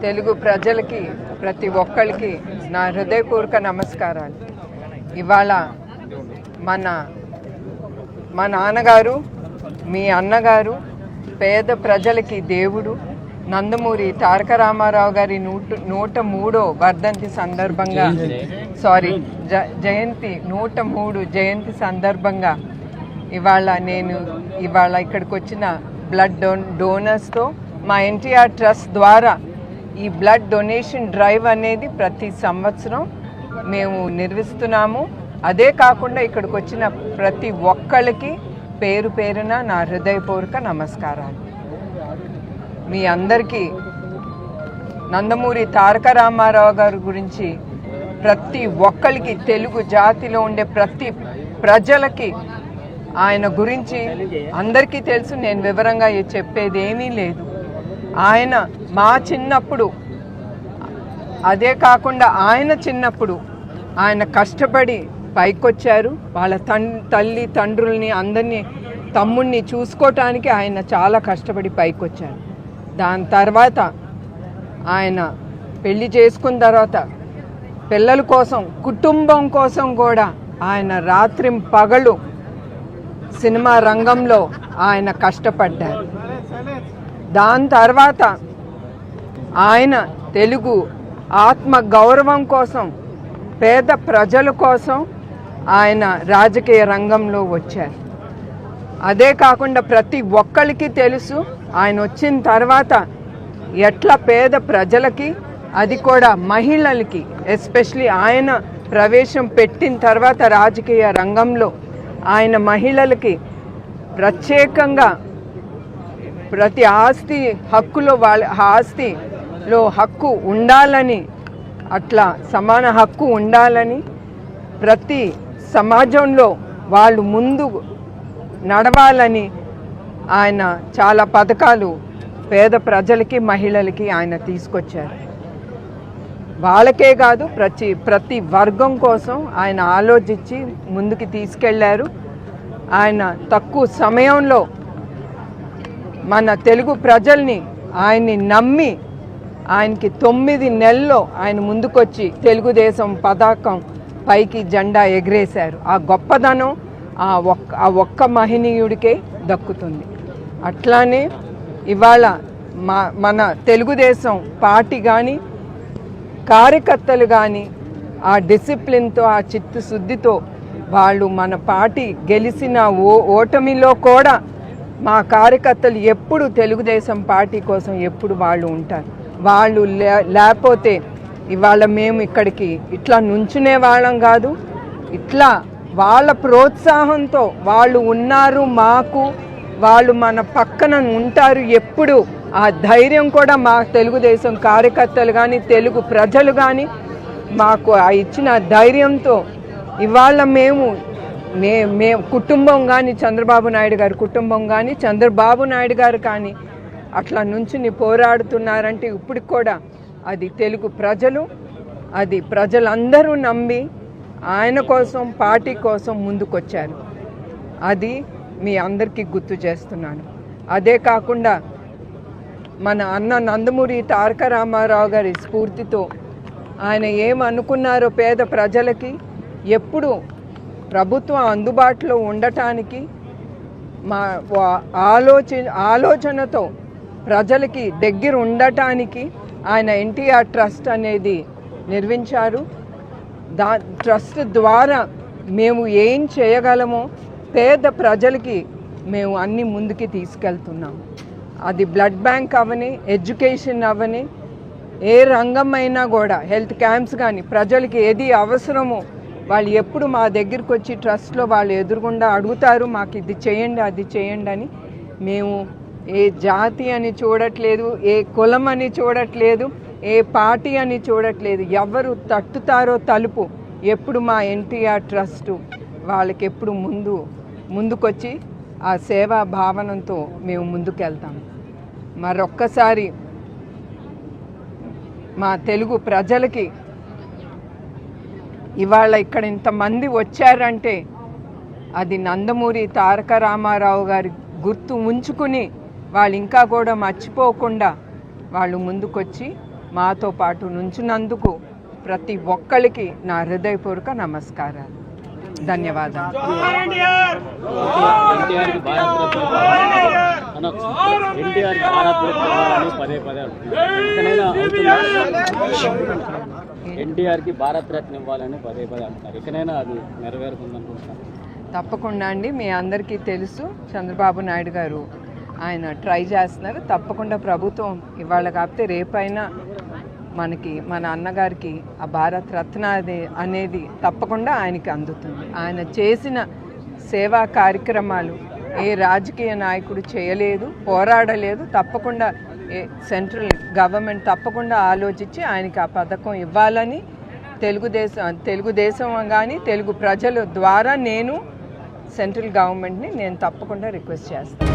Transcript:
తెలుగు ప్రజలకి ప్రతి ఒక్కరికి నా హృదయపూర్వక నమస్కారాలు. ఇవాళ మా నాన్నగారు, మీ అన్నగారు, పేద ప్రజలకి దేవుడు నందమూరి తారక రామారావు గారి 103వ వర్ధంతి సందర్భంగా జయంతి 103 జయంతి సందర్భంగా ఇవాళ ఇక్కడికి వచ్చిన బ్లడ్ డోనర్స్తో మా ఎన్టీఆర్ ట్రస్ట్ ద్వారా ఈ బ్లడ్ డొనేషన్ డ్రైవ్ అనేది ప్రతి సంవత్సరం మేము నిర్వహిస్తున్నాము. అదే కాకుండా ఇక్కడికి వచ్చిన ప్రతి ఒక్కళ్ళకి పేరు పేరున నా హృదయపూర్వక నమస్కారాలు. మీ అందరికీ నందమూరి తారక రామారావు గారి గురించి ప్రతి ఒక్కరికి, తెలుగు జాతిలో ఉండే ప్రతి ప్రజలకి ఆయన గురించి అందరికీ తెలుసు. నేను వివరంగా చెప్పేది ఏమీ లేదు. ఆయన మా చిన్నప్పుడు, అదే కాకుండా ఆయన చిన్నప్పుడు ఆయన కష్టపడి పైకొచ్చారు. వాళ్ళ తల్లి తండ్రుల్ని అందరినీ, తమ్ముడిని చూసుకోవటానికి ఆయన చాలా కష్టపడి పైకొచ్చారు. దాని తర్వాత ఆయన పెళ్లి చేసుకున్న తర్వాత పిల్లల కోసం, కుటుంబం కోసం కూడా ఆయన రాత్రి పగలు సినిమా రంగంలో ఆయన కష్టపడ్డారు. దాని తర్వాత ఆయన తెలుగు ఆత్మ గౌరవం కోసం, పేద ప్రజల కోసం ఆయన రాజకీయ రంగంలో వచ్చారు. అదే కాకుండా ప్రతి ఒక్కరికి తెలుసు ఆయన వచ్చిన తర్వాత ఎట్లా పేద ప్రజలకి, అది కూడా మహిళలకి, ఎస్పెషలీ ఆయన ప్రవేశం పెట్టిన తర్వాత రాజకీయ రంగంలో ఆయన మహిళలకి ప్రత్యేకంగా ప్రతి ఆస్తి హక్కులో వాళ్ళ ఆస్తిలో హక్కు ఉండాలని, అట్లా సమాన హక్కు ఉండాలని, ప్రతి సమాజంలో వాళ్ళు ముందు నడవాలని ఆయన చాలా పథకాలు పేద ప్రజలకి, మహిళలకి ఆయన తీసుకొచ్చారు. వాళ్ళకే కాదు, ప్రతి వర్గం కోసం ఆయన ఆలోచించి ముందుకు తీసుకెళ్లారు. ఆయన తక్కువ సమయంలో మన తెలుగు ప్రజల్ని ఆయన్ని నమ్మి, ఆయనకి 9 నెలల్లో ఆయన ముందుకొచ్చి తెలుగుదేశం పతాకం పైకి జెండా ఎగరేశారు. ఆ గొప్పదనం ఆ ఒక్క మహనీయుడికే దక్కుతుంది. అట్లానే ఇవాళ మన తెలుగుదేశం పార్టీ కానీ, కార్యకర్తలు కానీ ఆ డిసిప్లిన్తో, ఆ చిత్తశుద్ధితో వాళ్ళు మన పార్టీ గెలిచిన ఓటమిలో కూడా మా కార్యకర్తలు ఎప్పుడు తెలుగుదేశం పార్టీ కోసం ఎప్పుడు వాళ్ళు ఉంటారు. వాళ్ళు లేకపోతే ఇవాళ మేము ఇక్కడికి ఇట్లా నుంచునే వాళ్ళం కాదు. ఇట్లా వాళ్ళ ప్రోత్సాహంతో వాళ్ళు ఉన్నారు మాకు, వాళ్ళు మన పక్కన ఉంటారు ఎప్పుడు. ఆ ధైర్యం కూడా మా తెలుగుదేశం కార్యకర్తలు కానీ, తెలుగు ప్రజలు కానీ మాకు ఆ ఇచ్చిన ధైర్యంతో ఇవాళ మేము కుటుంబం కానీ, చంద్రబాబు నాయుడు గారి కుటుంబం కానీ, చంద్రబాబు నాయుడు గారు కానీ అట్లా నుంచుని పోరాడుతున్నారంటే ఇప్పటికి కూడా అది తెలుగు ప్రజలు, అది ప్రజలందరూ నమ్మి ఆయన కోసం, పార్టీ కోసం ముందుకొచ్చారు. అది మీ అందరికీ గుర్తు చేస్తున్నాను. అదే కాకుండా మన అన్న నందమూరి తారక రామారావు గారి స్ఫూర్తితో ఆయన ఏమనుకున్నారో పేద ప్రజలకి ఎప్పుడు ప్రభుత్వం అందుబాటులో ఉండటానికి మా ఆలోచనతో ప్రజలకి దగ్గర ఉండటానికి ఆయన ఎన్టీఆర్ ట్రస్ట్ అనేది నిర్మించారు. ట్రస్ట్ ద్వారా మేము ఏం చేయగలమో పేద ప్రజలకి మేము అన్ని ముందుకి తీసుకెళ్తున్నాము. అది బ్లడ్ బ్యాంక్ అవని, ఎడ్యుకేషన్ అవని, ఏ రంగం అయినా కూడా, హెల్త్ క్యాంప్స్ కానీ, ప్రజలకి ఏది అవసరమో వాళ్ళు ఎప్పుడు మా దగ్గరికి వచ్చి ట్రస్ట్లో వాళ్ళు ఎదురుగుండా అడుగుతారు, మాకు ఇది చేయండి, అది చేయండి అని. మేము ఏ జాతి అని చూడట్లేదు, ఏ కులం అని చూడట్లేదు, ఏ పార్టీ అని చూడట్లేదు. ఎవరు తట్టుతారో తలుపు ఎప్పుడు మా ఎన్టీఆర్ ట్రస్ట్ వాళ్ళకి ఎప్పుడు ముందుకొచ్చి ఆ సేవా భావనతో మేము ముందుకెళ్తాము. మరొక్కసారి మా తెలుగు ప్రజలకి ఇవాళ ఇక్కడ ఇంతమంది వచ్చారంటే అది నందమూరి తారక రామారావు గారి గుర్తు ఉంచుకుని వాళ్ళు ఇంకా కూడా మర్చిపోకుండా వాళ్ళు ముందుకొచ్చి మాతో పాటు నుంచున్నందుకు ప్రతి ఒక్కరికి నా హృదయపూర్వక నమస్కారాలు. ధన్యవాదాలు. ఎన్టీఆర్కి భారత్ రత్న ఇవ్వాలని పదే పదే అంటున్నారు. ఇకనైనా అది నెరవేరుతుందనుకుంటున్నారు? తప్పకుండా అండి. మీ అందరికీ తెలుసు, చంద్రబాబు నాయుడు గారు ఆయన ట్రై చేస్తున్నారు. తప్పకుండా ప్రభుత్వం ఇవాళ కాకపోతే రేపైనా మనకి మన అన్నగారికి ఆ భారత్ రత్న అనేది తప్పకుండా ఆయనకి అందుతుంది. ఆయన చేసిన సేవా కార్యక్రమాలు ఏ రాజకీయ నాయకుడు చేయలేదు, పోరాడలేదు. తప్పకుండా సెంట్రల్ గవర్నమెంట్ తప్పకుండా ఆలోచించి ఆయనకి ఆ పథకం ఇవ్వాలని తెలుగుదేశం కానీ తెలుగు ప్రజల ద్వారా నేను సెంట్రల్ గవర్నమెంట్ని నేను తప్పకుండా రిక్వెస్ట్ చేస్తాను.